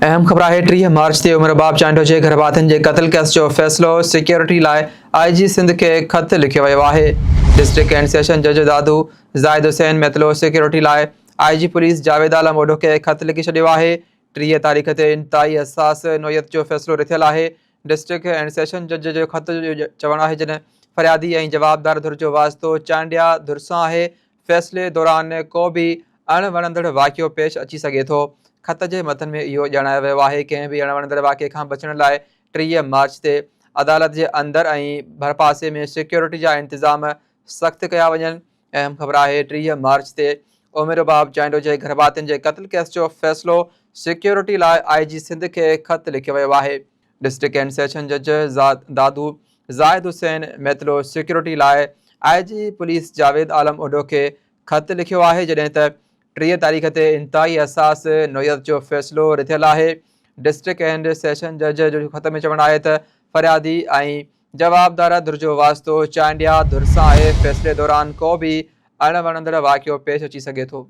अहम ख़बर है 30 मार्च ते उमरबाब चांडो जे घर वारनि जे क़त्ल केस जो फ़ैसिलो सिक्योरिटी लाइ IG सिंध खे ख़त लिखियो वियो आहे। डिस्ट्रिक्ट एंड सेशन जज दादू ज़ाहिद हुसैन मैतलो सिक्योरिटी लाइ IG पुलिस जावेद आलम ओडो खे ख़त लिखी छॾियो आहे। 30 तारीख़ ते इंतहाई हसास नोयत जो फ़ैसिलो रिथियलु आहे। डिस्ट्रिक्ट एंड सेशन जज जो ख़त जो चवणु आहे जॾहिं फ़रियादी ऐं जवाबदार धुर जो वास्तो चांडिया धुर सां आहे। फ़ैसिले दौरान को बि अणवणंदड़ वाक़ियो पेश अची सघे थो। ख़त जे मतन में इहो ॼाणायो वियो आहे कंहिं बि अणवणंदड़ वाक़िए खां बचण लाइ 30 मार्च ते अदालत जे अंदरि ऐं भरपासे में सिक्योरिटी जा इंतज़ाम सख़्तु कया वञनि। अहम ख़बर आहे 30 मार्च ते उमरबाब चांडो जे घर वारनि जे क़त्ल केस जो फ़ैसिलो सिक्योरिटी लाइ IG सिंध खे ख़त लिखियो वियो आहे। डिस्ट्रिक्ट एंड सेशन जज दादू ज़ाहिद हुसैन मैतलो सिक्योरिटी लाइ IG पुलिस जावेद आलम ओडो खे ख़त लिखियो आहे जॾहिं त 30 तारीख़ ते इंतहाई हसास नोयत जो फ़ैसिलो रिथियलु आहे। डिस्ट्रिक्ट एंड सेशन जज जो ख़त में चवणु आहे त फ़रियादी ऐं जवाबदार धुर जो वास्तो चांडिया धुर सां आहे। फ़ैसिले दौरान को बि अणवणंदड़ वाक़ियो पेश अची सघे थो।